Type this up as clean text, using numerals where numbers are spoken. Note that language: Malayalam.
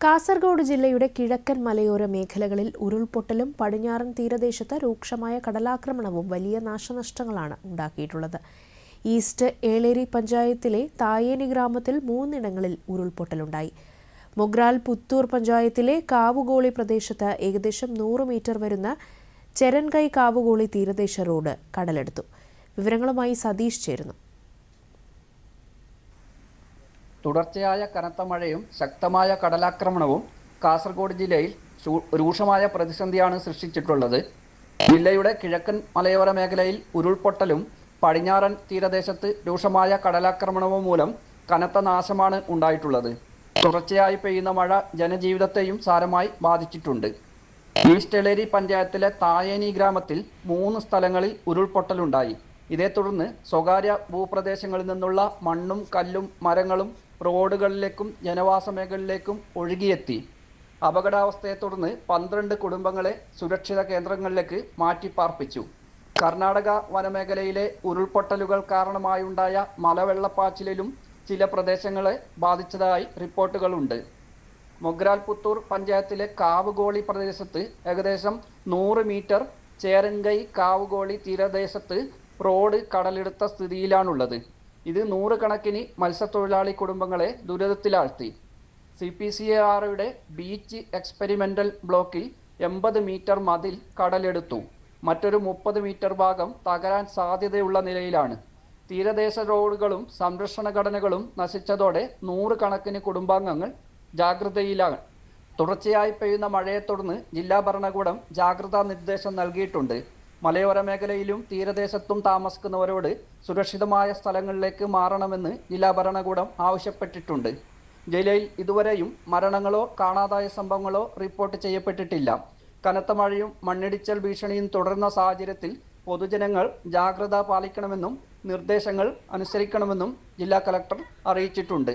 കാസർഗോഡ് ജില്ലയുടെ കിഴക്കൻ മലയോര മേഖലകളിൽ ഉരുൾപൊട്ടലും പടിഞ്ഞാറൻ തീരദേശത്ത് രൂക്ഷമായ കടലാക്രമണവും വലിയ നാശനഷ്ടങ്ങളാണ് ഉണ്ടാക്കിയിട്ടുള്ളത്. ഈസ്റ്റ് ഏളേരി പഞ്ചായത്തിലെ തായേനി ഗ്രാമത്തിൽ 3 ഇടങ്ങളിൽ ഉരുൾപൊട്ടലുണ്ടായി. മൊഗ്രാൽ പുത്തൂർ പഞ്ചായത്തിലെ കാവുകോളി പ്രദേശത്ത് ഏകദേശം 100 മീറ്റർ വരുന്ന ചെരൻകൈ കാവുകോളി തീരദേശ റോഡ് കടലെടുത്തു. വിവരങ്ങളുമായി സതീഷ് ചേരുന്നു. തുടർച്ചയായ കനത്ത മഴയും ശക്തമായ കടലാക്രമണവും കാസർഗോഡ് ജില്ലയിൽ രൂക്ഷമായ പ്രതിസന്ധിയാണ് സൃഷ്ടിച്ചിട്ടുള്ളത്. ജില്ലയുടെ കിഴക്കൻ മലയോര മേഖലയിൽ ഉരുൾപൊട്ടലും പടിഞ്ഞാറൻ തീരദേശത്ത് രൂക്ഷമായ കടലാക്രമണവും മൂലം കനത്ത നാശമാണ് ഉണ്ടായിട്ടുള്ളത്. തുടർച്ചയായി പെയ്യുന്ന മഴ ജനജീവിതത്തെയും സാരമായി ബാധിച്ചിട്ടുണ്ട്. ഈസ്റ്റ് ഏളേരി പഞ്ചായത്തിലെ തായേനി ഗ്രാമത്തിൽ 3 സ്ഥലങ്ങളിൽ ഉരുൾപൊട്ടലുണ്ടായി. ഇതേ തുടർന്ന് സ്വകാര്യ ഭൂപ്രദേശങ്ങളിൽ നിന്നുള്ള മണ്ണും കല്ലും മരങ്ങളും റോഡുകളിലേക്കും ജനവാസ മേഖലയിലേക്കും ഒഴുകിയെത്തി. അപകടാവസ്ഥയെ തുടർന്ന് 12 കുടുംബങ്ങളെ സുരക്ഷിത കേന്ദ്രങ്ങളിലേക്ക് മാറ്റിപ്പാർപ്പിച്ചു. കർണാടക വനമേഖലയിലെ ഉരുൾപൊട്ടലുകൾ കാരണമായുണ്ടായ മലവെള്ളപ്പാച്ചിലും ചില പ്രദേശങ്ങളെ ബാധിച്ചതായി റിപ്പോർട്ടുകളുണ്ട്. മൊഗ്രാൽ പുത്തൂർ പഞ്ചായത്തിലെ കാവുകോളി പ്രദേശത്ത് ഏകദേശം 100 മീറ്റർ ചേരൻകൈ കാവുകോളി തീരദേശത്ത് റോഡ് കടലെടുത്ത സ്ഥിതിയിലാണുള്ളത്. ഇത് 100 കണക്കിന് മത്സ്യത്തൊഴിലാളി കുടുംബങ്ങളെ ദുരിതത്തിലാഴ്ത്തി. CPCARയുടെ ബീച്ച് എക്സ്പെരിമെൻ്റൽ ബ്ലോക്കിൽ 80 മീറ്റർ മതിൽ കടലെടുത്തു. മറ്റൊരു 30 മീറ്റർ ഭാഗം തകരാൻ സാധ്യതയുള്ള നിലയിലാണ്. തീരദേശ റോഡുകളും സംരക്ഷണ ഘടനകളും നശിച്ചതോടെ 100 കണക്കിന് കുടുംബാംഗങ്ങൾ ജാഗ്രതയിലാണ്. തുടർച്ചയായി പെയ്യുന്ന മഴയെ തുടർന്ന് ജില്ലാ ഭരണകൂടം ജാഗ്രതാ നിർദ്ദേശം നൽകിയിട്ടുണ്ട്. മലയോര മേഖലയിലും തീരദേശത്തും താമസിക്കുന്നവരോട് സുരക്ഷിതമായ സ്ഥലങ്ങളിലേക്ക് മാറണമെന്ന് ജില്ലാ ഭരണകൂടം ആവശ്യപ്പെട്ടിട്ടുണ്ട്. ജില്ലയിൽ ഇതുവരെയും മരണങ്ങളോ കാണാതായ സംഭവങ്ങളോ റിപ്പോർട്ട് ചെയ്യപ്പെട്ടിട്ടില്ല. കനത്ത മഴയും മണ്ണിടിച്ചൽ ഭീഷണിയും തുടരുന്ന സാഹചര്യത്തിൽ പൊതുജനങ്ങൾ ജാഗ്രത പാലിക്കണമെന്നും നിർദ്ദേശങ്ങൾ അനുസരിക്കണമെന്നും ജില്ലാ കളക്ടർ അറിയിച്ചിട്ടുണ്ട്.